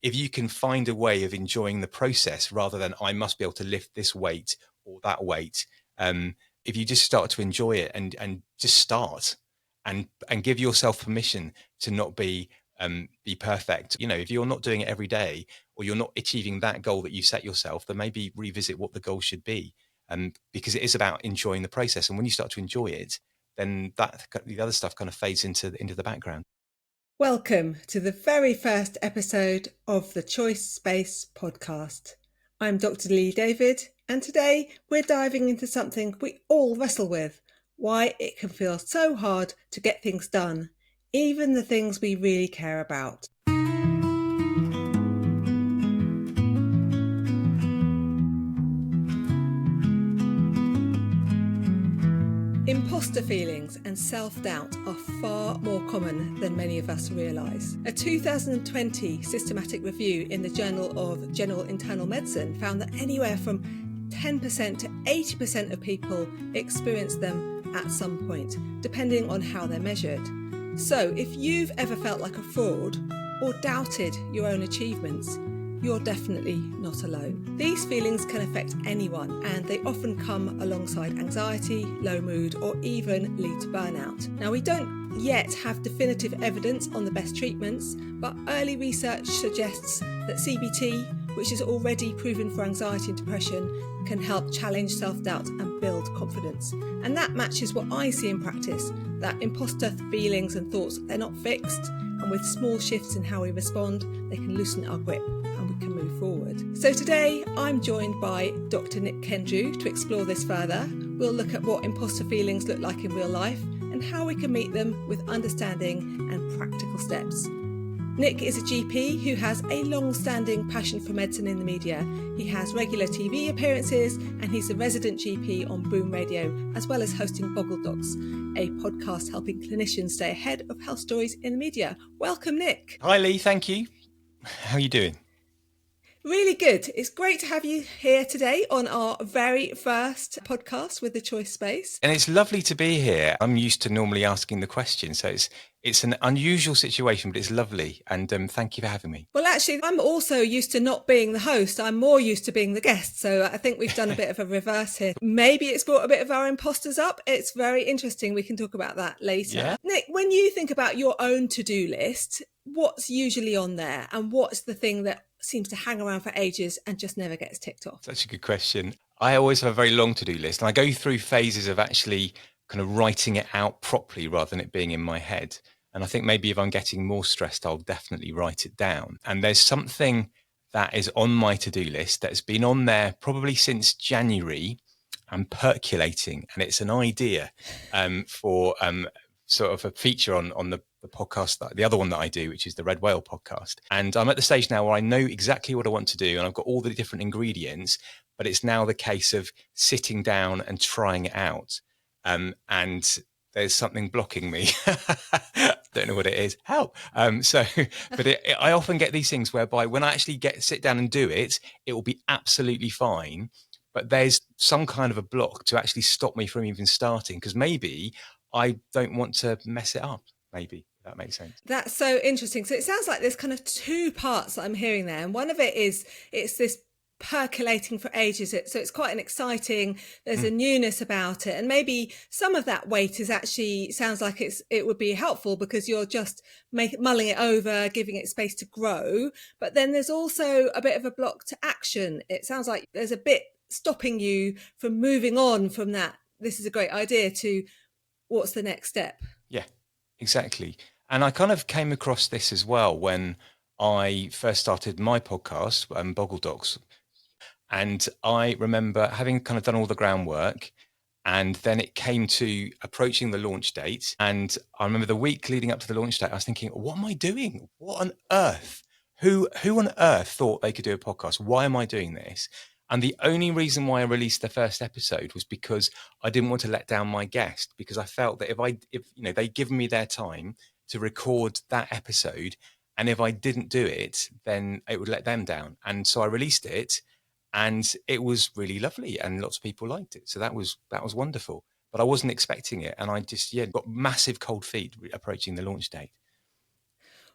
if you can find a way of enjoying the process rather than I must be able to lift this weight or that weight, if you just start to enjoy it and just start and give yourself permission to not be perfect. If you're not doing it every day or you're not achieving that goal that you set yourself, then maybe revisit what the goal should be. Because it is about enjoying the process. And when you start to enjoy it, then the other stuff kind of fades into the background. Welcome to the very first episode of the Choice Space podcast. I'm Dr. Lee David, and today we're diving into something we all wrestle with, why it can feel so hard to get things done, even the things we really care about. Imposter feelings and self-doubt are far more common than many of us realise. A 2020 systematic review in the Journal of General Internal Medicine found that anywhere from 10% to 80% of people experience them at some point, depending on how they're measured. So if you've ever felt like a fraud or doubted your own achievements, you're definitely not alone. These feelings can affect anyone, and they often come alongside anxiety, low mood, or even lead to burnout. Now, we don't yet have definitive evidence on the best treatments, but early research suggests that CBT, which is already proven for anxiety and depression, can help challenge self-doubt and build confidence. And that matches what I see in practice, that imposter feelings and thoughts, they're not fixed, and with small shifts in how we respond, they can loosen our grip and we can move forward. So today I'm joined by Dr Nik Kendrew to explore this further. We'll look at what imposter feelings look like in real life and how we can meet them with understanding and practical steps. Nik is a GP who has a long-standing passion for medicine in the media. He has regular TV appearances and he's the resident GP on Boom Radio, as well as hosting Boggle Docs, a podcast helping clinicians stay ahead of health stories in the media. Welcome, Nik. Hi, Lee. Thank you. How are you doing? Really good. It's great to have you here today on our very first podcast with the Choice Space. And it's lovely to be here. I'm used to normally asking the question, so it's an unusual situation, but it's lovely. And thank you for having me. Well, actually, I'm also used to not being the host. I'm more used to being the guest. So I think we've done a bit of a reverse here. Maybe it's brought a bit of our imposters up. It's very interesting. We can talk about that later. Yeah. Nik, when you think about your own to-do list, what's usually on there? And what's the thing that seems to hang around for ages and just never gets ticked off? Such a good question. I always have a very long to-do list, and I go through phases of actually kind of writing it out properly rather than it being in my head. And I think maybe if I'm getting more stressed, I'll definitely write it down. And there's something that is on my to-do list that's been on there probably since January and percolating. And it's an idea for sort of a feature on the podcast, the other one that I do, which is the Red Whale podcast. And I'm at the stage now where I know exactly what I want to do and I've got all the different ingredients, but it's now the case of sitting down and trying it out. And there's something blocking me. Don't know what it is. Help. But I often get these things whereby when I actually sit down and do it, it will be absolutely fine. But there's some kind of a block to actually stop me from even starting, because maybe I don't want to mess it up. Maybe that makes sense. That's so interesting. So it sounds like there's kind of two parts that I'm hearing there. And one of it is it's this percolating for ages. So it's quite an exciting, there's a newness about it. And maybe some of that weight is actually, sounds like it would be helpful because you're just mulling it over, giving it space to grow. But then there's also a bit of a block to action. It sounds like there's a bit stopping you from moving on from that. This is a great idea to what's the next step? Yeah, exactly. And I kind of came across this as well when I first started my podcast, Boggle Docs. And I remember having kind of done all the groundwork, and then it came to approaching the launch date. And I remember the week leading up to the launch date, I was thinking, what am I doing? What on earth? Who on earth thought they could do a podcast? Why am I doing this? And the only reason why I released the first episode was because I didn't want to let down my guest, because I felt that if they'd given me their time to record that episode, and if I didn't do it, then it would let them down. And so I released it, and it was really lovely, and lots of people liked it. So that was wonderful. But I wasn't expecting it, and I just got massive cold feet approaching the launch date.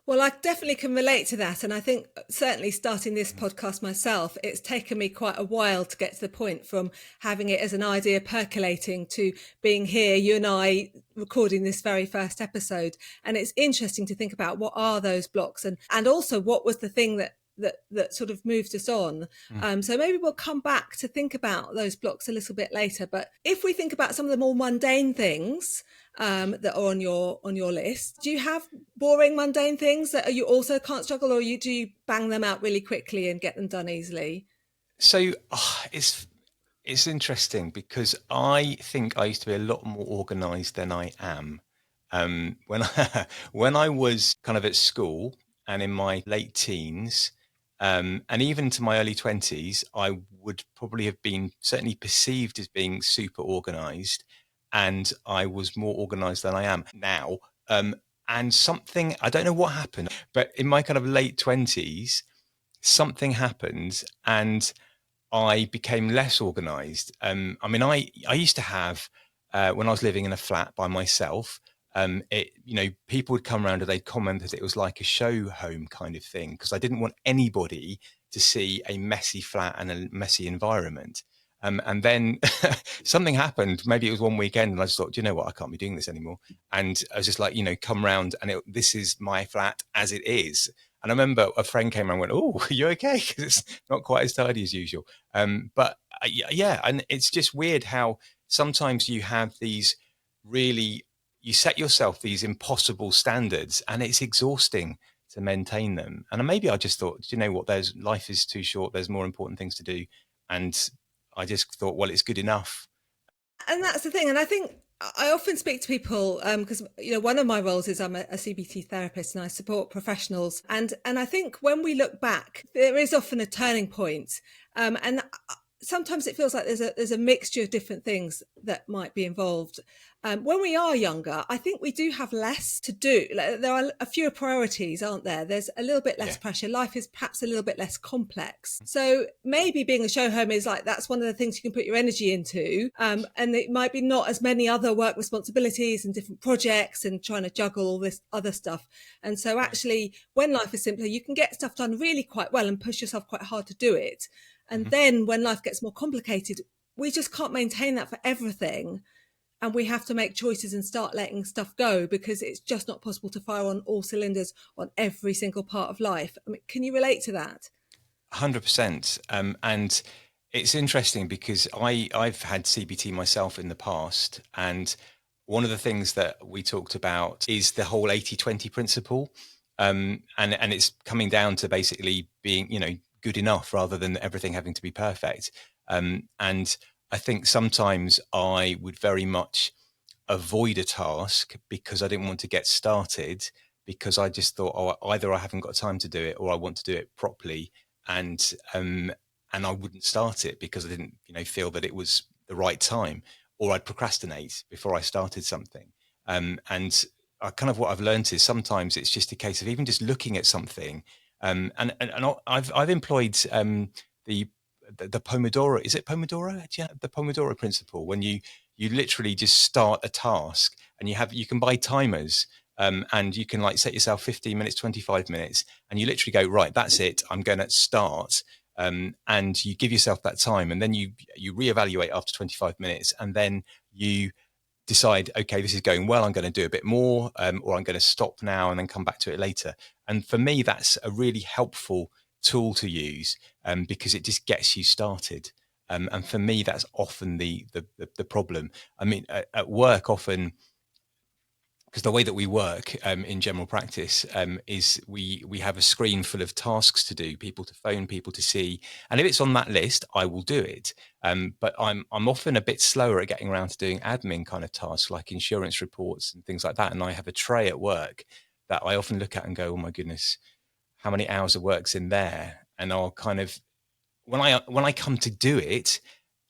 Well, I definitely can relate to that. And I think certainly starting this podcast myself, it's taken me quite a while to get to the point from having it as an idea percolating to being here, you and I recording this very first episode. And it's interesting to think about what are those blocks, and also what was the thing that sort of moved us on. So maybe we'll come back to think about those blocks a little bit later. But if we think about some of the more mundane things that are on your list, do you have boring mundane things that you also can't struggle, or do you bang them out really quickly and get them done easily? So it's interesting because I think I used to be a lot more organized than I am. When when I was kind of at school and in my late teens, and even to my early 20s, I would probably have been certainly perceived as being super organized, and I was more organized than I am now. And something, I don't know what happened, but in my kind of late 20s, something happened and I became less organized. I mean, I used to have, when I was living in a flat by myself, people would come around and they'd comment that it was like a show home kind of thing because I didn't want anybody to see a messy flat and a messy environment. And then something happened. Maybe it was one weekend, and I just thought, do you know what? I can't be doing this anymore. And I was just like, come round, and this is my flat as it is. And I remember a friend came around and went, "Oh, are you okay?" Because it's not quite as tidy as usual. But yeah, and it's just weird how sometimes you have these really, you set yourself these impossible standards, and it's exhausting to maintain them. And maybe I just thought, you know what? There's life is too short. There's more important things to do, and I just thought, well, it's good enough. And that's the thing. And I think I often speak to people because one of my roles is I'm a CBT therapist and I support professionals. And I think when we look back, there is often a turning point. And sometimes it feels like there's a mixture of different things that might be involved. When we are younger, I think we do have less to do. There are a fewer priorities, aren't there? There's a little bit less Yeah. pressure. Life is perhaps a little bit less complex. So maybe being a show home is like, that's one of the things you can put your energy into. And it might be not as many other work responsibilities and different projects and trying to juggle all this other stuff. And so actually, when life is simpler, you can get stuff done really quite well and push yourself quite hard to do it. And then when life gets more complicated, we just can't maintain that for everything. And we have to make choices and start letting stuff go because it's just not possible to fire on all cylinders on every single part of life. I mean, can you relate to that? 100%. And it's interesting because I've had CBT myself in the past. And one of the things that we talked about is the whole 80-20 principle. And it's coming down to basically being, good enough rather than everything having to be perfect. And I think sometimes I would very much avoid a task because I didn't want to get started because I just thought, oh, either I haven't got time to do it or I want to do it properly, and I wouldn't start it because I didn't, feel that it was the right time, or I'd procrastinate before I started something. And kind of what I've learned is sometimes it's just a case of even just looking at something, and I've employed the the Pomodoro. Is it Pomodoro? Yeah, the Pomodoro principle. When you literally just start a task, and you can buy timers, and you can like set yourself 15 minutes, 25 minutes, and you literally go, right, that's it, I'm going to start. And you give yourself that time, and then you reevaluate after 25 minutes, and then you decide, okay, this is going well, I'm going to do a bit more, or I'm going to stop now and then come back to it later. And for me, that's a really helpful tool to use, because it just gets you started. And for me, that's often the problem. I mean, at work, often, because the way that we work, in general practice, is we have a screen full of tasks to do, people to phone, people to see, and if it's on that list, I will do it. But I'm often a bit slower at getting around to doing admin kind of tasks like insurance reports and things like that. And I have a tray at work that I often look at and go, oh my goodness, how many hours of work's in there? And I'll kind of, when I come to do it,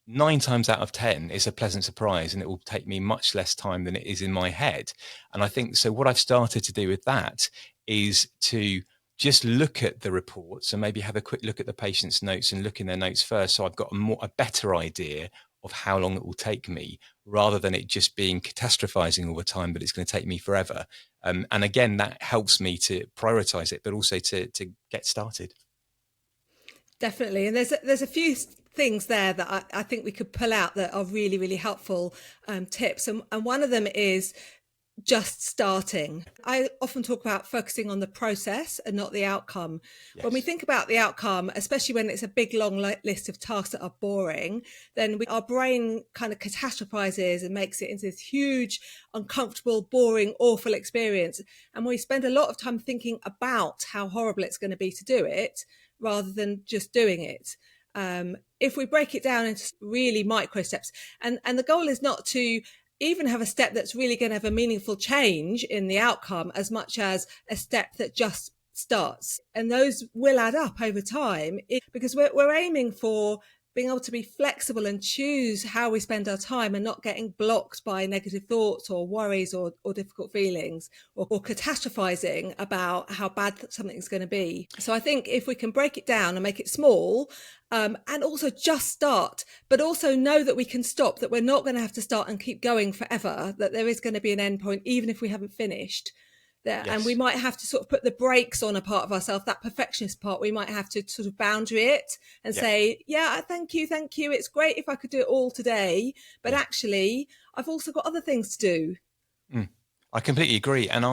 9 times out of 10 is a pleasant surprise, and it will take me much less time than it is in my head. And I think so. What I've started to do with that is to just look at the reports and maybe have a quick look at the patient's notes and look in their notes first. So I've got a better idea of how long it will take me, rather than it just being catastrophizing all the time, but it's going to take me forever. And again, that helps me to prioritize it, but also to get started. Definitely. And there's a few things there that I think we could pull out that are really, really helpful tips. And one of them is just starting. I often talk about focusing on the process and not the outcome. When we Yes. think about the outcome, especially when it's a big long list of tasks that are boring, then our brain kind of catastrophizes and makes it into this huge, uncomfortable, boring, awful experience. And we spend a lot of time thinking about how horrible it's going to be to do it rather than just doing it. If we break it down into really micro steps, and the goal is not to even have a step that's really going to have a meaningful change in the outcome as much as a step that just starts. And those will add up over time because we're aiming for being able to be flexible and choose how we spend our time and not getting blocked by negative thoughts or worries or difficult feelings or catastrophizing about how bad something's going to be. So I think if we can break it down and make it small, and also just start, but also know that we can stop, that we're not going to have to start and keep going forever, that there is going to be an end point, even if we haven't finished. And we Yes. might have to sort of put the brakes on a part of ourselves, that perfectionist part. We might have to sort of boundary it and Yeah. say, yeah, thank you. It's great if I could do it all today, but Yeah. actually, I've also got other things to do. Mm. I completely agree. And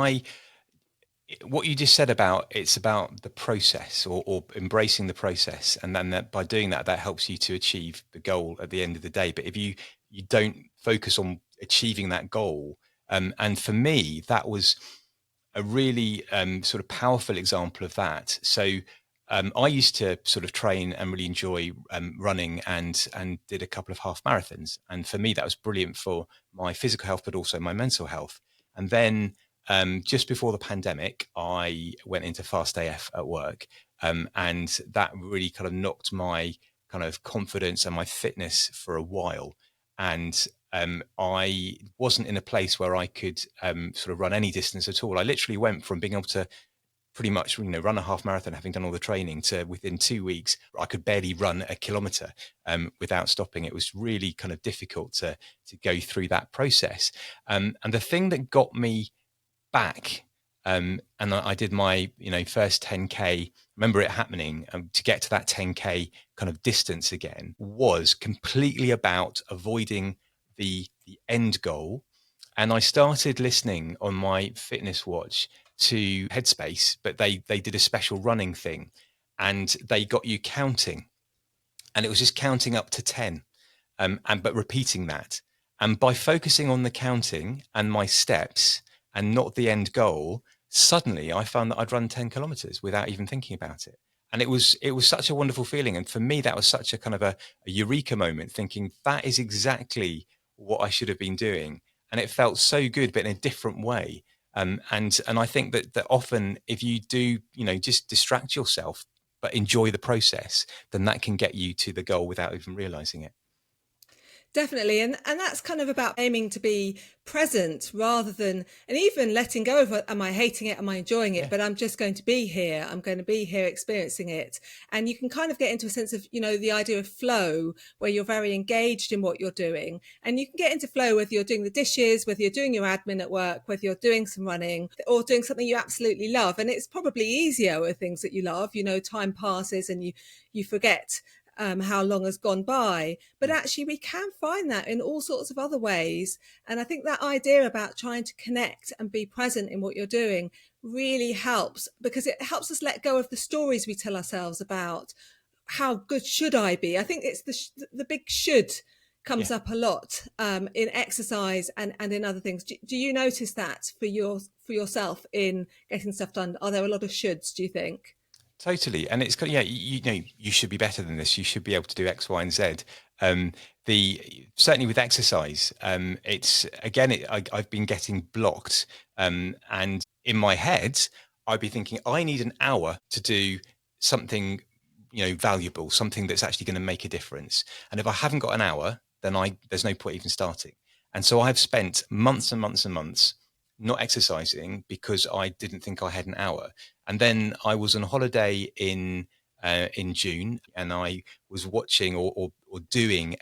what you just said about it's about the process, or embracing the process, and then that by doing that, that helps you to achieve the goal at the end of the day. But if you don't focus on achieving that goal, and for me, that was a really sort of powerful example of that. So I used to sort of train and really enjoy running, and did a couple of half marathons. And for me, that was brilliant for my physical health, but also my mental health. And then just before the pandemic, I went into fast AF at work, and that really kind of knocked my kind of confidence and my fitness for a while. And I wasn't in a place where I could sort of run any distance at all. I literally went from being able to pretty much, run a half marathon, having done all the training, to within 2 weeks, I could barely run a kilometre without stopping. It was really kind of difficult to go through that process. And the thing that got me back, and I did my first 10K. Remember it happening, to get to that 10K kind of distance again, was completely about avoiding the end goal. And I started listening on my fitness watch to Headspace, but they did a special running thing, and they got you counting, and it was just counting up to 10, and but repeating that. And by focusing on the counting and my steps and not the end goal, suddenly I found that I'd run 10 kilometers without even thinking about it. And it was such a wonderful feeling. And for me, that was such a kind of a eureka moment, thinking that is exactly what I should have been doing. And it felt so good, but in a different way. And I think that often, if you do, just distract yourself, but enjoy the process, then that can get you to the goal without even realizing it. Definitely. And that's kind of about aiming to be present rather than, and even letting go of, am I hating it? Am I enjoying it? Yeah. But I'm just going to be here. I'm going to be here experiencing it. And you can kind of get into a sense of, the idea of flow, where you're very engaged in what you're doing. And you can get into flow whether you're doing the dishes, whether you're doing your admin at work, whether you're doing some running or doing something you absolutely love. And it's probably easier with things that you love. Time passes and you forget how long has gone by. But Mm. actually, we can find that in all sorts of other ways. And I think that idea about trying to connect and be present in what you're doing really helps, because it helps us let go of the stories we tell ourselves about how good should I be. I think it's the big should Yeah. comes up a lot in exercise and in other things. Do you notice that for yourself in getting stuff done? Are there a lot of shoulds, do you think? Totally. And it's got, yeah, you should be better than this. You should be able to do X, Y, and Z. The certainly with exercise, it's again, I've been getting blocked. And in my head, I'd be thinking, I need an hour to do something, valuable, something that's actually going to make a difference. And if I haven't got an hour, then there's no point even starting. And so I've spent months and months and months not exercising because I didn't think I had an hour. And then I was on holiday in June, and I was watching or doing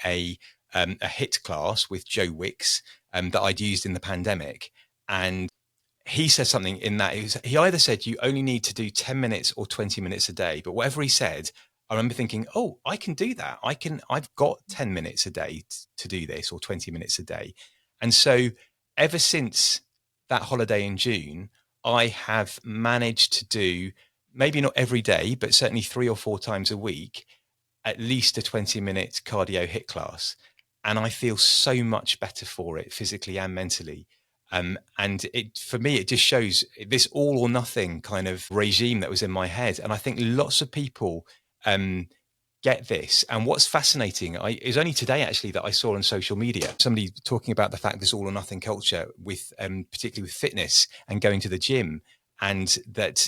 a HIT class with Joe Wicks that I'd used in the pandemic. And he says something in that he either said you only need to do 10 minutes or 20 minutes a day, but whatever he said, I remember thinking, oh, I can do that. I've got 10 minutes a day to do this, or 20 minutes a day. And so ever since that holiday in June, I have managed to do, maybe not every day, but certainly 3 or 4 times a week, at least a 20-minute cardio HIT class. And I feel so much better for it, physically and mentally. And for me, it just shows this all or nothing kind of regime that was in my head. And I think lots of people get this. And what's fascinating, it was only today actually that I saw on social media somebody talking about the fact this all or nothing culture with particularly with fitness and going to the gym, and that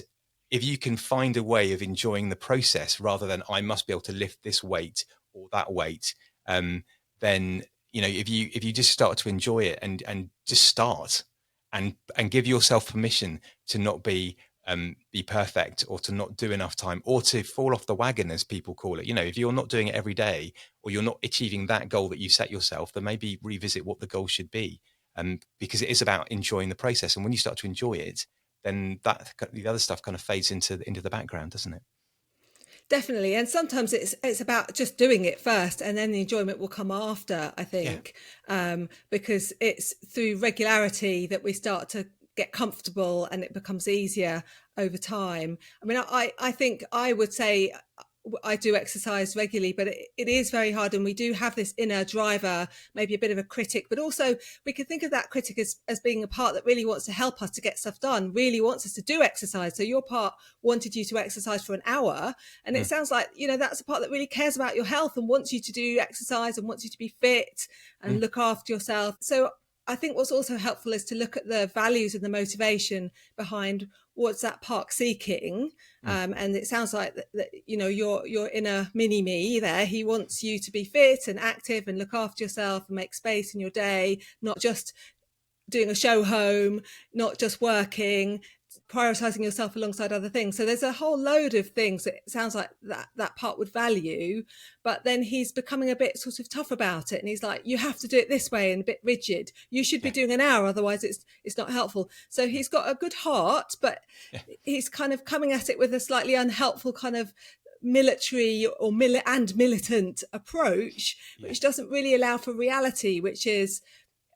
if you can find a way of enjoying the process rather than I must be able to lift this weight or that weight, then if you just start to enjoy it and just start and give yourself permission to not be perfect, or to not do enough time, or to fall off the wagon, as people call it. If you're not doing it every day, or you're not achieving that goal that you set yourself, then maybe revisit what the goal should be. Because it is about enjoying the process. And when you start to enjoy it, then the other stuff kind of fades into the background, doesn't it? Definitely. And sometimes it's about just doing it first, and then the enjoyment will come after, I Yeah. think, because it's through regularity that we start to get comfortable and it becomes easier over time. I mean, I think I would say I do exercise regularly, but it is very hard. And we do have this inner driver, maybe a bit of a critic, but also we can think of that critic as being a part that really wants to help us to get stuff done, really wants us to do exercise. So your part wanted you to exercise for an hour. And it sounds like, that's a part that really cares about your health and wants you to do exercise and wants you to be fit and look after yourself. So I think what's also helpful is to look at the values and the motivation behind what's that part seeking. And it sounds like that your inner mini me there, he wants you to be fit and active and look after yourself and make space in your day, not just doing a show home, not just working, prioritizing yourself alongside other things. So there's a whole load of things that it sounds like that part would value, but then he's becoming a bit sort of tough about it. And he's like, you have to do it this way, and a bit rigid. You should be doing an hour, otherwise it's not helpful. So he's got a good heart, but he's kind of coming at it with a slightly unhelpful kind of military or militant approach, which doesn't really allow for reality, which is,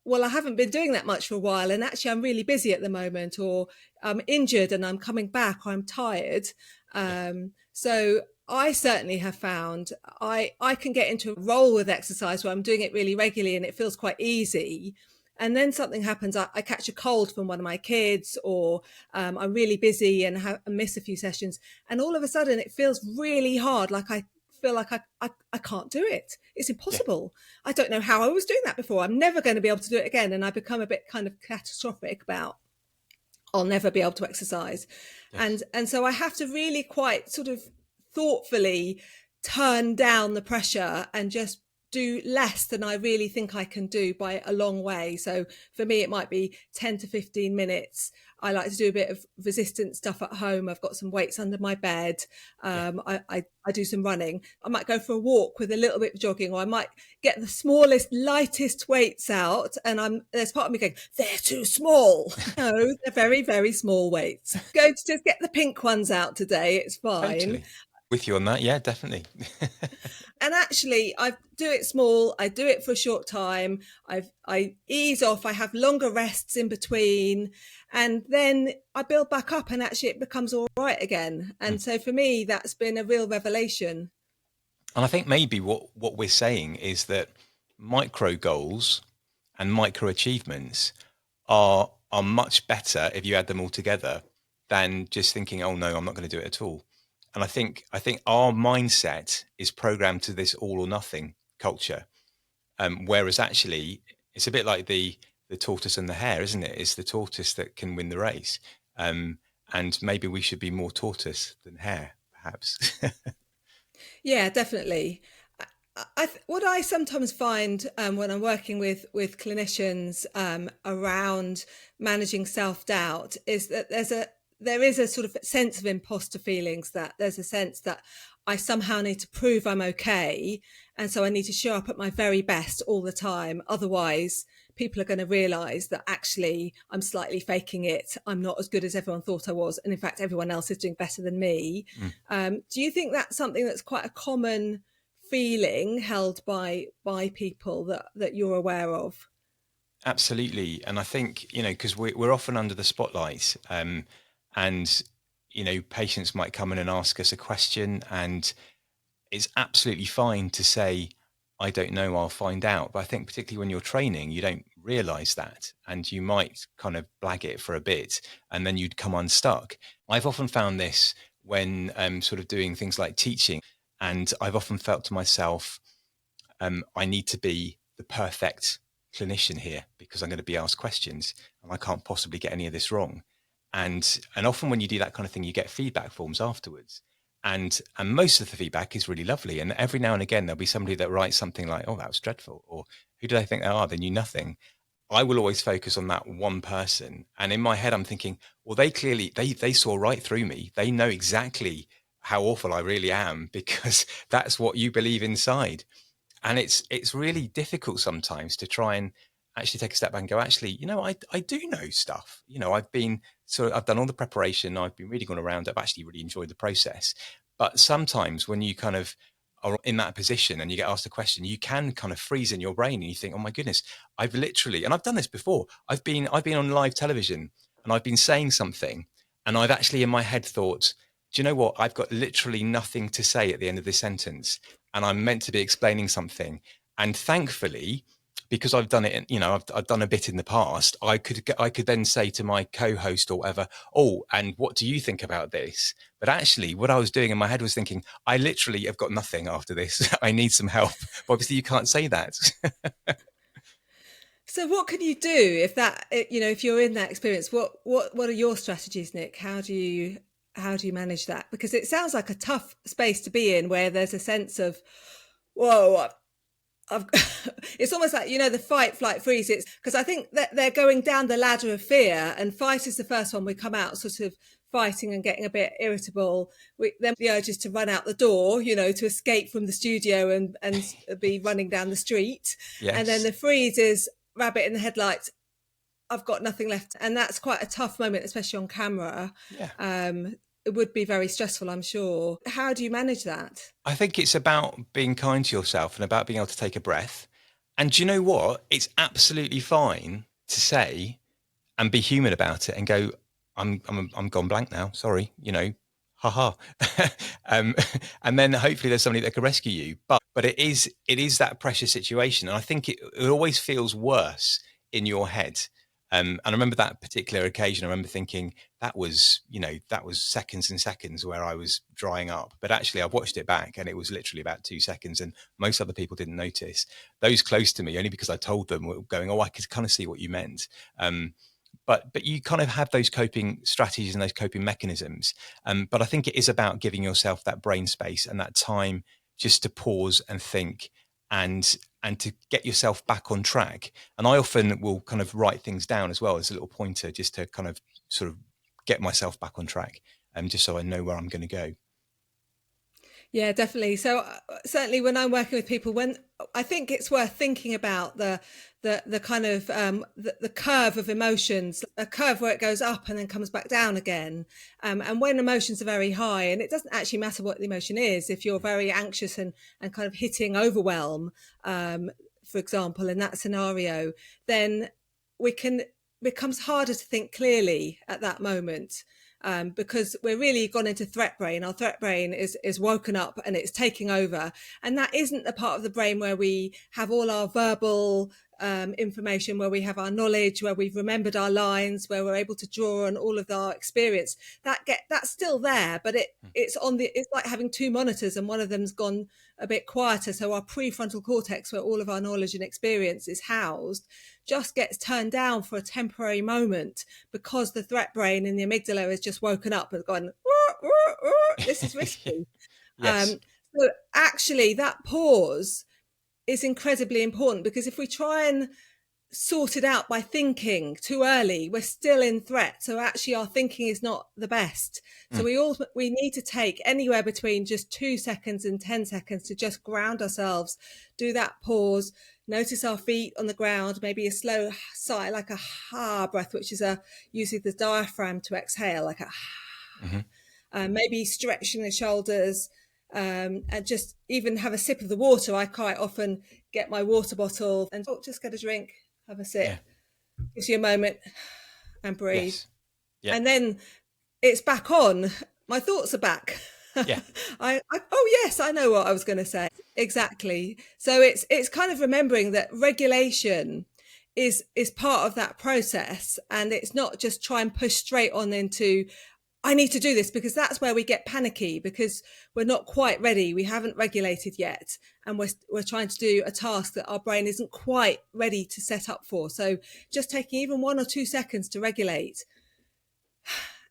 well, I haven't been doing that much for a while, and actually I'm really busy at the moment, or I'm injured and I'm coming back, or I'm tired. So I certainly have found I can get into a role with exercise where I'm doing it really regularly and it feels quite easy. And then something happens, I catch a cold from one of my kids, or I'm really busy and miss a few sessions. And all of a sudden it feels really hard, like I feel like I can't do it. It's impossible. I don't know how I was doing that before. I'm never going to be able to do it again. And I become a bit kind of catastrophic about, I'll never be able to exercise. And so I have to really quite sort of thoughtfully turn down the pressure and just do less than I really think I can do by a long way. So for me, it might be 10 to 15 minutes. I like to do a bit of resistance stuff at home. I've got some weights under my bed. I do some running. I might go for a walk with a little bit of jogging, or I might get the smallest, lightest weights out. And there's part of me going, they're too small. No, they're very, very small weights. Going to just get the pink ones out today. It's fine. Totally. With you on that. Yeah, definitely. And actually, I do it small. I do it for a short time. I ease off. I have longer rests in between, and then I build back up, and actually it becomes all right again. And so for me, that's been a real revelation. And I think maybe what we're saying is that micro goals and micro achievements are much better if you add them all together than just thinking, oh no, I'm not going to do it at all. And I think our mindset is programmed to this all or nothing culture, whereas actually it's a bit like the tortoise and the hare, isn't it? It's the tortoise that can win the race, and maybe we should be more tortoise than hare, perhaps. Yeah, definitely. What I sometimes find when I'm working with clinicians around managing self-doubt is that there is a sort of sense of imposter feelings, that there's a sense that I somehow need to prove I'm okay. And so I need to show up at my very best all the time. Otherwise, people are going to realize that actually I'm slightly faking it. I'm not as good as everyone thought I was. And in fact, everyone else is doing better than me. Do you think that's something that's quite a common feeling held by people that you're aware of? Absolutely. And I think, because we're often under the spotlight, and, patients might come in and ask us a question, and it's absolutely fine to say, I don't know, I'll find out. But I think particularly when you're training, you don't realize that. And you might kind of blag it for a bit and then you'd come unstuck. I've often found this when sort of doing things like teaching. And I've often felt to myself, I need to be the perfect clinician here because I'm going to be asked questions and I can't possibly get any of this wrong. And often when you do that kind of thing, you get feedback forms afterwards. And most of the feedback is really lovely. And every now and again, there'll be somebody that writes something like, "Oh, that was dreadful," or "Who do they think they are? They knew nothing." I will always focus on that one person. And in my head, I'm thinking, well, they clearly they saw right through me. They know exactly how awful I really am because that's what you believe inside. And it's really difficult sometimes to try and actually take a step back and go, actually, I do know stuff. I've done all the preparation, I've been reading all around, I've actually really enjoyed the process. But sometimes when you kind of are in that position and you get asked a question, you can kind of freeze in your brain and you think, oh my goodness, I've literally, and I've done this before, I've been on live television and I've been saying something and I've actually in my head thought, do you know what? I've got literally nothing to say at the end of this sentence and I'm meant to be explaining something. And thankfully, because I've done it, I've done a bit in the past, I could then say to my co-host or whatever, oh, and what do you think about this? But actually, what I was doing in my head was thinking, I literally have got nothing after this. I need some help. But obviously, you can't say that. So what can you do if you're in that experience? What are your strategies, Nick? How do you manage that? Because it sounds like a tough space to be in, where there's a sense of, whoa, I've it's almost like the fight, flight, freeze. It's because I think that they're going down the ladder of fear, and fight is the first one. We come out sort of fighting and getting a bit irritable. Then the urge is to run out the door, to escape from the studio and be running down the street. And then Yes. the freeze is rabbit in the headlights. I've got nothing left, and that's quite a tough moment, especially on camera. Yeah. It would be very stressful, I'm sure. How do you manage that? I think it's about being kind to yourself and about being able to take a breath. And do you know what? It's absolutely fine to say and be human about it and go, I'm gone blank now. Sorry, haha. um, and then hopefully there's somebody that can rescue you. But it is that pressure situation, and I think it always feels worse in your head. And I remember that particular occasion. I remember thinking that was seconds and seconds where I was drying up. But actually, I've watched it back, and it was literally about 2 seconds, and most other people didn't notice. Those close to me, only because I told them, were going, "Oh, I could kind of see what you meant." But you kind of have those coping strategies and those coping mechanisms. But I think it is about giving yourself that brain space and that time just to pause and think and to get yourself back on track. And I often will kind of write things down as well as a little pointer just to kind of sort of get myself back on track, just so I know where I'm going to go. Yeah, definitely. So certainly when I'm working with people, when I think it's worth thinking about the kind of the curve of emotions, a curve where it goes up and then comes back down again. And when emotions are very high, and it doesn't actually matter what the emotion is, if you're very anxious and kind of hitting overwhelm, for example, in that scenario, then becomes harder to think clearly at that moment. Because we're really gone into threat brain. Our threat brain is woken up and it's taking over. And that isn't the part of the brain where we have all our verbal information, where we have our knowledge, where we've remembered our lines, where we're able to draw on all of our experience. That's still there, but it's like having two monitors and one of them's gone a bit quieter. So our prefrontal cortex, where all of our knowledge and experience is housed, just gets turned down for a temporary moment because the threat brain in the amygdala has just woken up and gone, this is risky. Yes. So actually that pause is incredibly important, because if we try and sorted out by thinking too early. We're still in threat, so actually our thinking is not the best. So Mm. we need to take anywhere between just 2 seconds and 10 seconds to just ground ourselves, do that pause, notice our feet on the ground, maybe a slow sigh, like a ha breath, which is using the diaphragm to exhale, like a Mm-hmm. maybe stretching the shoulders, and just even have a sip of the water. I quite often get my water bottle and just get a drink, have a Yeah. sip, gives you a moment and breathe. Yes. Yeah. And then it's back on. My thoughts are back. Yeah. Oh yes, I know what I was going to say. Exactly. So it's kind of remembering that regulation is part of that process, and it's not just try and push straight on into I need to do this, because that's where we get panicky, because we're not quite ready. We haven't regulated yet, and we're trying to do a task that our brain isn't quite ready to set up for. So just taking even 1 or 2 seconds to regulate.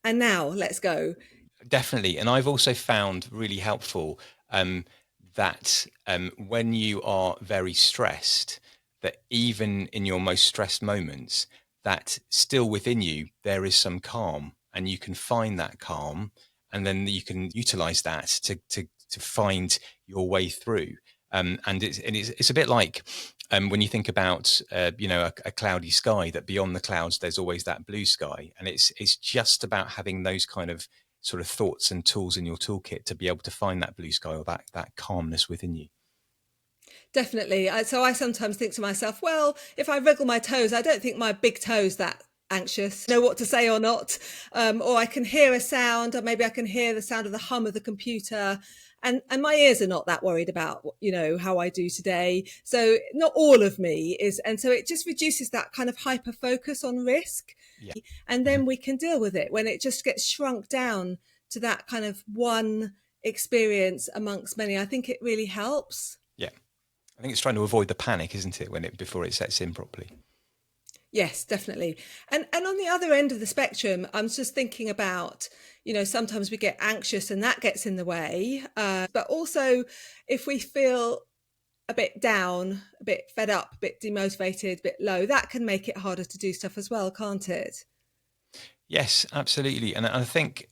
And now let's go. Definitely. And I've also found really helpful that when you are very stressed, that even in your most stressed moments, that still within you, there is some calm, and you can find that calm, and then you can utilize that to find your way through. And it's a bit like when you think about a cloudy sky, that beyond the clouds there's always that blue sky, and it's just about having those kind of sort of thoughts and tools in your toolkit to be able to find that blue sky, or that calmness within you. Definitely. So I sometimes think to myself, well, if I wriggle my toes, I don't think my big toe's that anxious, know what to say or not. Or I can hear a sound, or maybe I can hear the sound of the hum of the computer. And my ears are not that worried about, how I do today. So not all of me is. And so it just reduces that kind of hyper focus on risk. Yeah. And Mm-hmm. then we can deal with it when it just gets shrunk down to that kind of one experience amongst many. I think it really helps. Yeah. I think it's trying to avoid the panic, isn't it, before it sets in properly. Yes, definitely. And on the other end of the spectrum, I'm just thinking about, sometimes we get anxious and that gets in the way. But also, if we feel a bit down, a bit fed up, a bit demotivated, a bit low, that can make it harder to do stuff as well, can't it? Yes, absolutely. And I think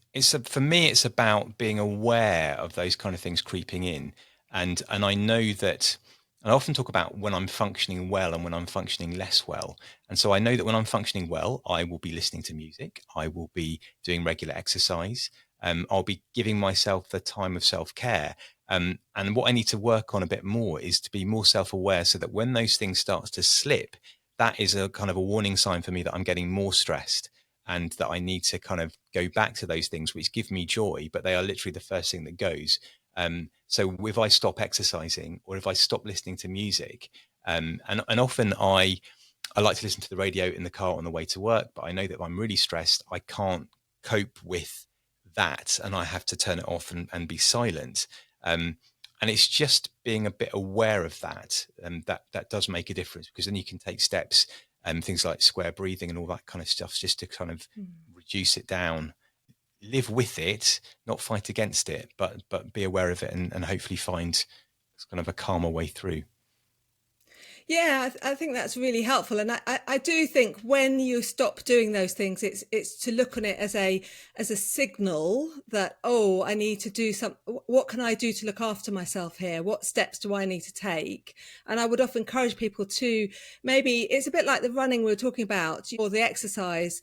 for me, it's about being aware of those kind of things creeping in. And I know that, and I often talk about when I'm functioning well and when I'm functioning less well. And so I know that when I'm functioning well, I will be listening to music. I will be doing regular exercise. I'll be giving myself the time of self-care. And what I need to work on a bit more is to be more self-aware, so that when those things start to slip, that is a kind of a warning sign for me that I'm getting more stressed, and that I need to kind of go back to those things which give me joy, but they are literally the first thing that goes. So if I stop exercising, or if I stop listening to music, and often I like to listen to the radio in the car on the way to work, but I know that if I'm really stressed, I can't cope with that, and I have to turn it off and be silent. And it's just being a bit aware of that, that does make a difference, because then you can take steps, things like square breathing and all that kind of stuff, just to kind of reduce it down, live with it, not fight against it, but be aware of it, and hopefully find kind of a calmer way through. Yeah, I think that's really helpful, and I do think when you stop doing those things, it's to look on it as a signal that, oh, I need to do some. What can I do to look after myself here? What steps do I need to take? And I would often encourage people to, maybe it's a bit like the running we were talking about, or the exercise.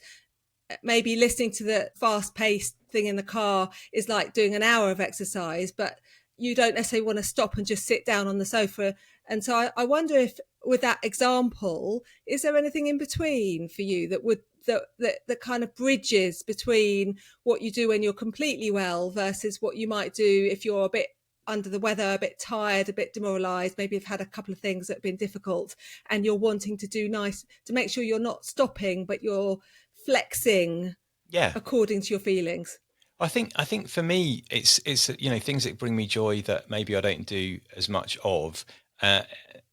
Maybe listening to the fast-paced thing in the car is like doing an hour of exercise, but you don't necessarily want to stop and just sit down on the sofa. And so I wonder if, with that example, is there anything in between for you that kind of bridges between what you do when you're completely well versus what you might do if you're a bit under the weather, a bit tired, a bit demoralized, maybe you've had a couple of things that have been difficult, and you're wanting to do nice to make sure you're not stopping, but you're flexing Yeah. according to your feelings? I think for me, it's things that bring me joy that maybe I don't do as much of. Uh,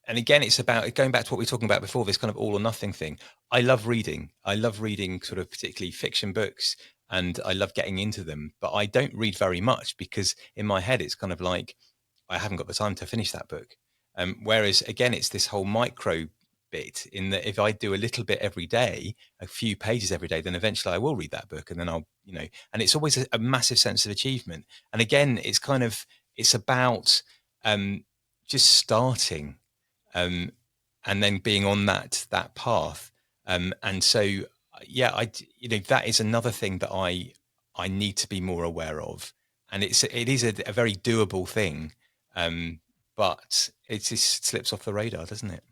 and again, it's about going back to what we were talking about before, this kind of all or nothing thing. I love reading. I love reading sort of particularly fiction books, and I love getting into them. But I don't read very much, because in my head, it's kind of like I haven't got the time to finish that book. Whereas again, it's this whole micro bit, in that if I do a little bit every day, a few pages every day, then eventually I will read that book, and then I'll, and it's always a massive sense of achievement. And again, it's about just starting, um, and then being on that path. And so, yeah, that is another thing that I need to be more aware of, and it is a very doable thing, but it just slips off the radar, doesn't it?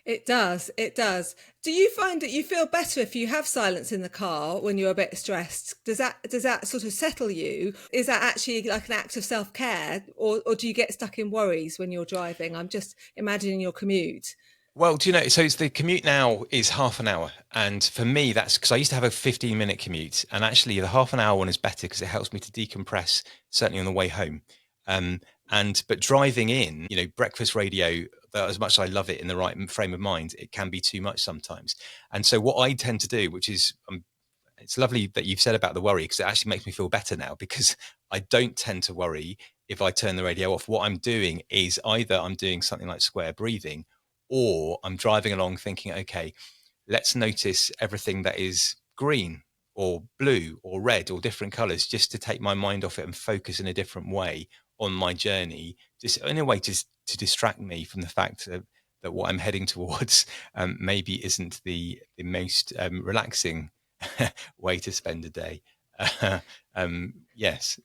It does. It does. Do you find that you feel better if you have silence in the car when you're a bit stressed? Does that sort of settle you? Is that actually like an act of self-care, or do you get stuck in worries when you're driving? I'm just imagining your commute. Well, do you know, so it's the commute now is half an hour. And for me, that's because I used to have a 15-minute commute. And actually, the half an hour one is better because it helps me to decompress, certainly on the way home. But driving in, breakfast radio, as much as I love it in the right frame of mind, it can be too much sometimes. And so what I tend to do, which is, it's lovely that you've said about the worry, because it actually makes me feel better now, because I don't tend to worry if I turn the radio off. What I'm doing is either I'm doing something like square breathing, or I'm driving along thinking, okay, let's notice everything that is green or blue or red or different colors, just to take my mind off it and focus in a different way on my journey, just in a way just to distract me from the fact that what I'm heading towards maybe isn't the most relaxing way to spend a day. Yes,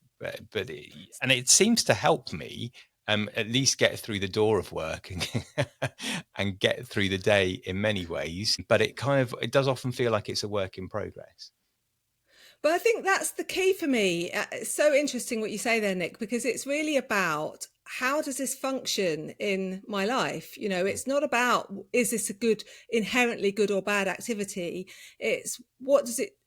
and it seems to help me at least get through the door of work and get through the day in many ways. But it does often feel like it's a work in progress. But I think that's the key for me. It's so interesting what you say there, Nick, because it's really about how does this function in my life? It's not about, is this a good, inherently good or bad activity? It's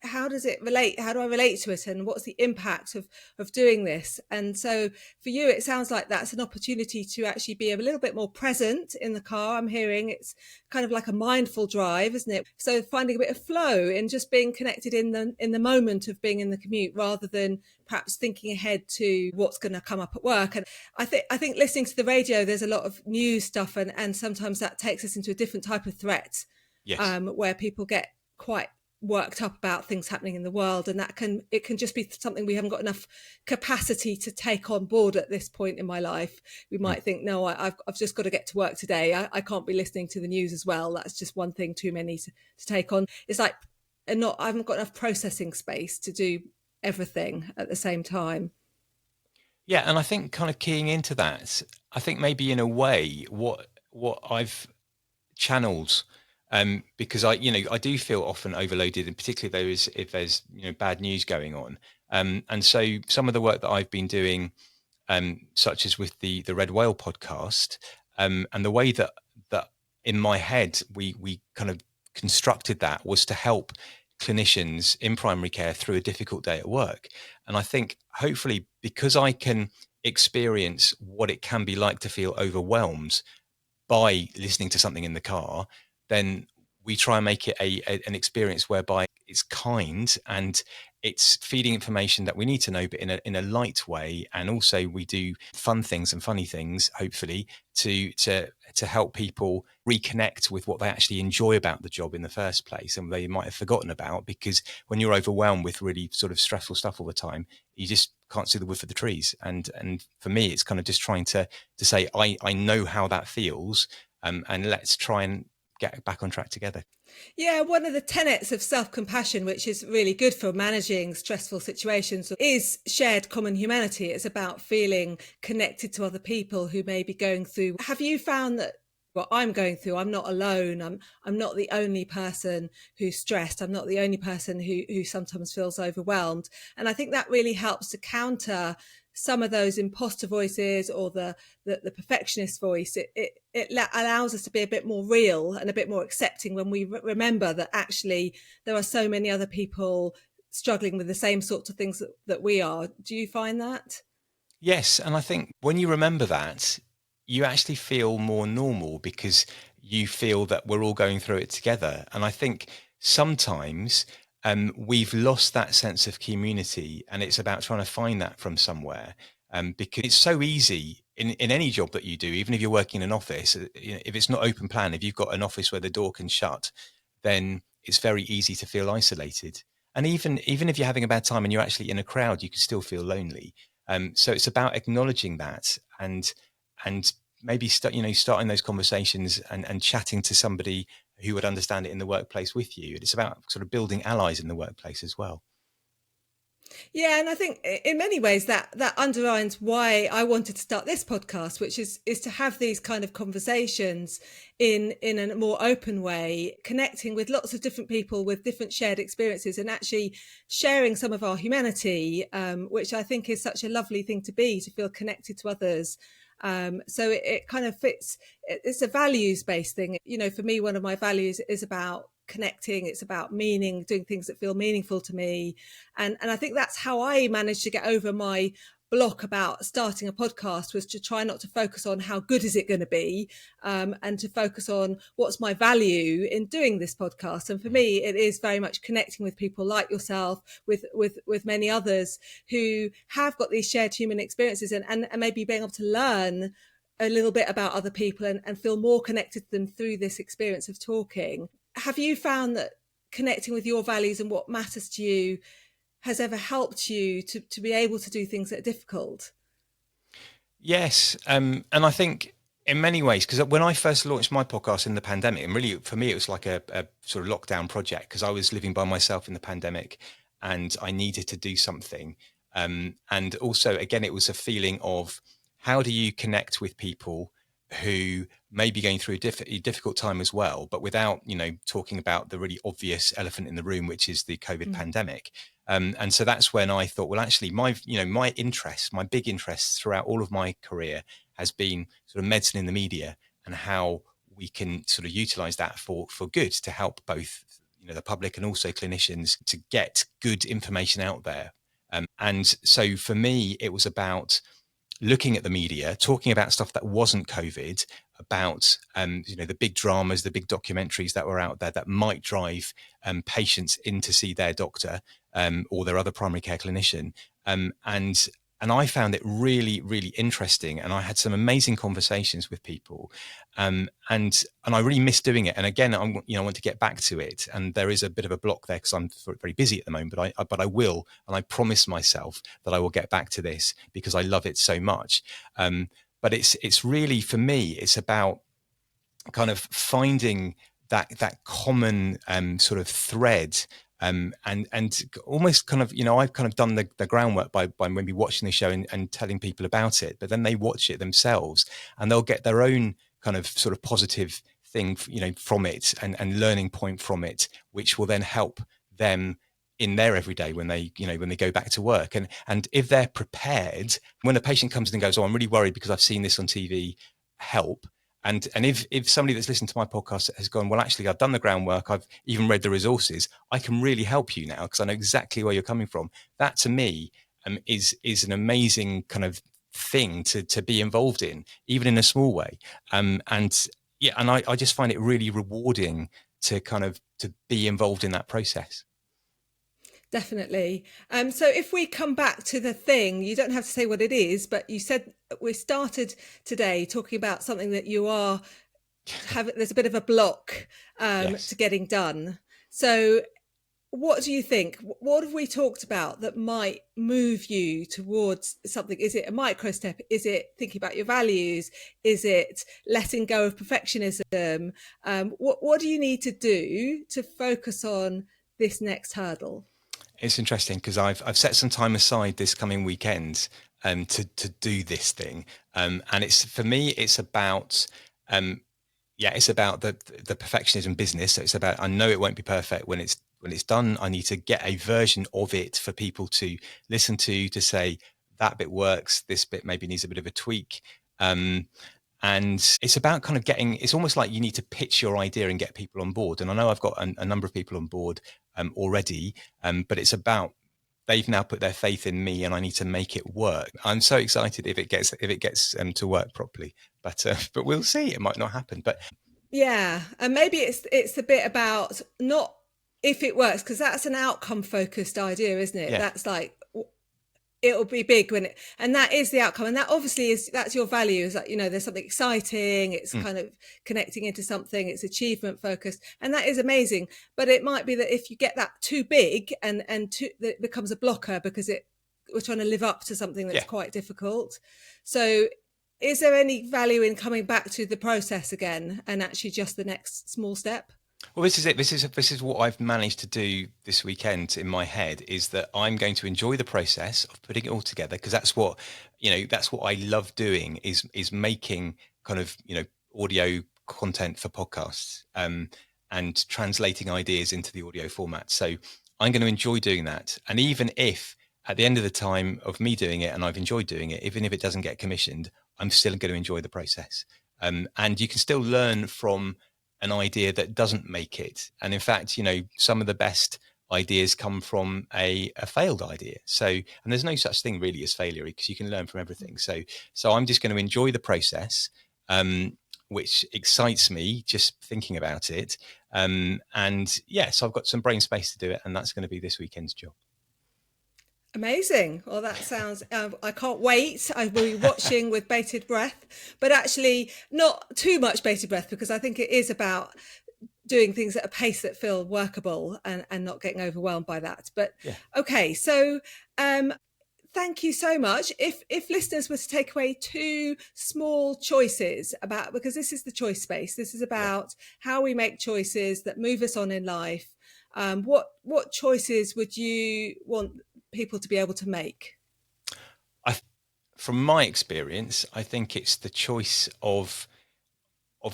how does it relate? How do I relate to it? And what's the impact of doing this? And so for you, it sounds like that's an opportunity to actually be a little bit more present in the car. I'm hearing it's kind of like a mindful drive, isn't it? So finding a bit of flow in just being connected in the moment of being in the commute, rather than perhaps thinking ahead to what's going to come up at work. And I think listening to the radio, there's a lot of news stuff, and sometimes that takes us into a different type of threat, Yes. where people get quite worked up about things happening in the world, and it can just be something we haven't got enough capacity to take on board at this point in my life. We Mm. might think, no, I've just got to get to work today. I can't be listening to the news as well. That's just one thing too many to take on. It's like, I haven't got enough processing space to do everything at the same time. Yeah, and I think kind of keying into that, I think maybe in a way what I've channeled, because I do feel often overloaded, and particularly if there's bad news going on, and so some of the work that I've been doing, such as with the Red Whale podcast, and the way that in my head we kind of constructed that was to help clinicians in primary care through a difficult day at work. And I think hopefully, because I can experience what it can be like to feel overwhelmed by listening to something in the car, then we try and make it an experience whereby it's kind and it's feeding information that we need to know, but in a light way. And also we do fun things and funny things, hopefully, to help people reconnect with what they actually enjoy about the job in the first place, and they might have forgotten about, because when you're overwhelmed with really sort of stressful stuff all the time, you just can't see the wood for the trees. And for me, it's kind of just trying to say, I know how that feels, and let's try and get back on track together. Yeah, one of the tenets of self-compassion, which is really good for managing stressful situations, is shared common humanity. It's about feeling connected to other people who may be going through. Have you found that what I'm going through, I'm not alone. I'm not the only person who's stressed. I'm not the only person who sometimes feels overwhelmed. And I think that really helps to counter some of those imposter voices, or the perfectionist voice. It allows us to be a bit more real and a bit more accepting when we remember that actually there are so many other people struggling with the same sorts of things that we are. Do you find that? Yes, and I think when you remember that, you actually feel more normal, because you feel that we're all going through it together. And I think sometimes we've lost that sense of community, and it's about trying to find that from somewhere, because it's so easy in any job that you do, even if you're working in an office, if it's not open plan, if you've got an office where the door can shut, then it's very easy to feel isolated. And even if you're having a bad time and you're actually in a crowd, you can still feel lonely. So it's about acknowledging that, and maybe starting those conversations, and chatting to somebody who would understand it in the workplace with you. It's about sort of building allies in the workplace as well. Yeah, and I think in many ways that underlines why I wanted to start this podcast, which is to have these kind of conversations in a more open way, connecting with lots of different people with different shared experiences, and actually sharing some of our humanity, which I think is such a lovely thing to be, to feel connected to others. So it kind of fits. It's a values based thing. For me, one of my values is about connecting. It's about meaning, doing things that feel meaningful to me. And I think that's how I managed to get over my block about starting a podcast, was to try not to focus on how good is it going to be, and to focus on what's my value in doing this podcast. And for me, it is very much connecting with people like yourself, with many others who have got these shared human experiences, and maybe being able to learn a little bit about other people, and feel more connected to them through this experience of talking. Have you found that connecting with your values and what matters to you has ever helped you to be able to do things that are difficult? Yes, and I think in many ways, because when I first launched my podcast in the pandemic, and really for me it was like a sort of lockdown project, because I was living by myself in the pandemic, and I needed to do something. And also, again, it was a feeling of, how do you connect with people who may be going through a difficult time as well, but without talking about the really obvious elephant in the room, which is the COVID pandemic. And so that's when I thought, well, actually, my interests, my big interests throughout all of my career, has been sort of medicine in the media, and how we can sort of utilize that for good, to help both the public and also clinicians to get good information out there. And so for me, it was about looking at the media, talking about stuff that wasn't COVID, about the big dramas, the big documentaries that were out there that might drive patients in to see their doctor, or their other primary care clinician, and I found it really, really interesting, and I had some amazing conversations with people, and I really miss doing it. And again, I want to get back to it, and there is a bit of a block there because I'm very busy at the moment. But I will, and I promise myself that I will get back to this because I love it so much. But it's really, for me, it's about kind of finding that common sort of thread, and almost kind of I've kind of done the groundwork by maybe watching the show and telling people about it, but then they watch it themselves and they'll get their own kind of sort of positive thing from it, and learning point from it, which will then help them in their everyday when they when they go back to work. And if they're prepared, when a patient comes in and goes, oh, I'm really worried because I've seen this on TV, help. And if somebody that's listened to my podcast has gone, well, actually, I've done the groundwork, I've even read the resources, I can really help you now because I know exactly where you're coming from. That to me is an amazing kind of thing to be involved in, even in a small way. And yeah, and I just find it really rewarding to kind of to be involved in that process. Definitely. So if we come back to the thing, you don't have to say what it is, but you said we started today talking about something that you are there's a bit of a block Yes. to getting done. So what do you think? What have we talked about that might move you towards something? Is it a micro step? Is it thinking about your values? Is it letting go of perfectionism? What do you need to do to focus on this next hurdle? It's interesting because I've set some time aside this coming weekend to do this thing, and it's, for me, it's about it's about the perfectionism business. So it's about, I know it won't be perfect when it's done. I need to get a version of it for people to listen to say that bit works, this bit maybe needs a bit of a tweak. And it's about kind of getting, it's almost like you need to pitch your idea and get people on board. And I know I've got a number of people on board already, but it's about, they've now put their faith in me and I need to make it work. I'm so excited if it gets to work properly, but we'll see. It might not happen, but Yeah, and maybe it's a bit about not if it works, because that's an outcome focused idea, isn't it? yeah, That's like it'll be big when it, and that is the outcome. And that obviously that's your value, is that, there's something exciting. It's kind of connecting into something. It's achievement focused. And that is amazing. But it might be that if you get that too big and that becomes a blocker because we're trying to live up to something that's quite difficult. So is there any value in coming back to the process again and actually just the next small step? Well, this is it. This is what I've managed to do this weekend in my head, is that I'm going to enjoy the process of putting it all together, because that's what I love doing, is making kind of audio content for podcasts, and translating ideas into the audio format. So I'm going to enjoy doing that, and even if at the end of the time of me doing it, and I've enjoyed doing it, even if it doesn't get commissioned, I'm still going to enjoy the process. And you can still learn from an idea that doesn't make it. And in fact, some of the best ideas come from a failed idea. So, and there's no such thing really as failure, because you can learn from everything. So I'm just going to enjoy the process, which excites me just thinking about it. And so I've got some brain space to do it, and that's going to be this weekend's job. Amazing. Well, that sounds, I can't wait. I will be watching with bated breath, but actually not too much bated breath, because I think it is about doing things at a pace that feel workable and not getting overwhelmed by that. But okay, so thank you so much. If listeners were to take away 2 small choices about, because this is the choice space, this is about how we make choices that move us on in life. What choices would you want people to be able to make? From my experience, I think it's the choice of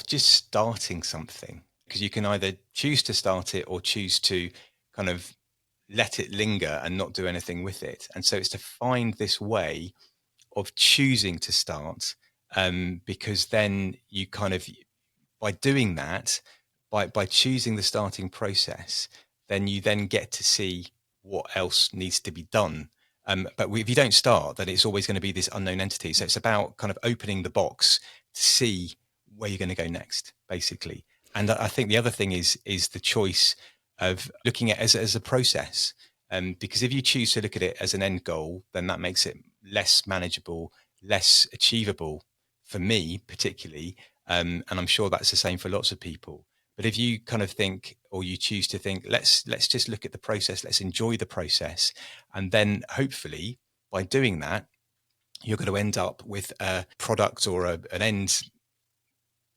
just starting something, because you can either choose to start it or choose to kind of let it linger and not do anything with it. And so it's to find this way of choosing to start, because then you kind of, by doing that, by choosing the starting process, then you then get to see what else needs to be done. But if you don't start, then it's always going to be this unknown entity. So it's about kind of opening the box to see where you're going to go next, basically. And I think the other thing is the choice of looking at it as a process. Because if you choose to look at it as an end goal, then that makes it less manageable, less achievable for me, particularly. And I'm sure that's the same for lots of people. But if you kind of think, or you choose to think, let's just look at the process, let's enjoy the process, and then hopefully by doing that, you're going to end up with a product or an end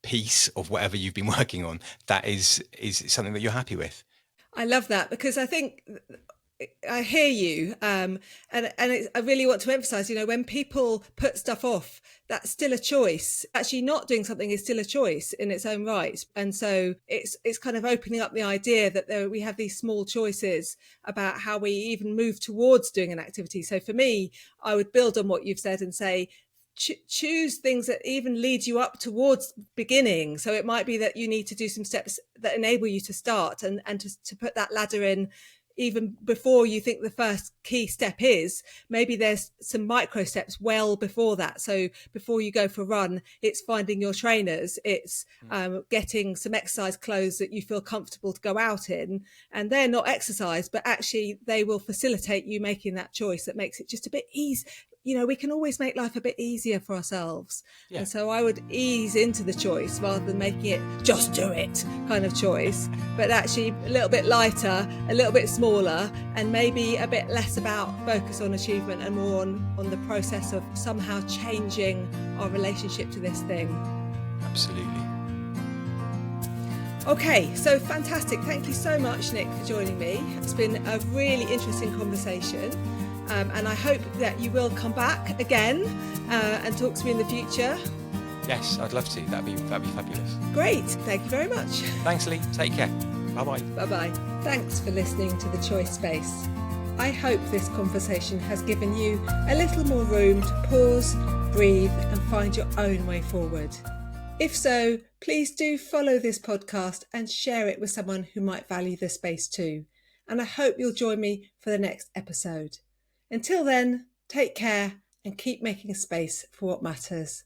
piece of whatever you've been working on that is something that you're happy with. I love that, because I think I hear you, and I really want to emphasize, when people put stuff off, that's still a choice. Actually, not doing something is still a choice in its own right, and so it's kind of opening up the idea that we have these small choices about how we even move towards doing an activity. So for me, I would build on what you've said and say, choose things that even lead you up towards beginning. So it might be that you need to do some steps that enable you to start and to put that ladder in even before you think the first key step is. Maybe there's some micro steps well before that. So before you go for a run, it's finding your trainers, it's getting some exercise clothes that you feel comfortable to go out in, and they're not exercise, but actually they will facilitate you making that choice that makes it just a bit easy. We can always make life a bit easier for ourselves. Yeah. And so I would ease into the choice rather than making it just do it kind of choice, but actually a little bit lighter, a little bit smaller, and maybe a bit less about focus on achievement and more on the process of somehow changing our relationship to this thing. Absolutely. Okay, so fantastic. Thank you so much, Nick, for joining me. It's been a really interesting conversation. And I hope that you will come back again and talk to me in the future. Yes, I'd love to. That'd be fabulous. Great. Thank you very much. Thanks, Lee. Take care. Bye-bye. Bye-bye. Thanks for listening to The Choice Space. I hope this conversation has given you a little more room to pause, breathe, and find your own way forward. If so, please do follow this podcast and share it with someone who might value this space too. And I hope you'll join me for the next episode. Until then, take care and keep making space for what matters.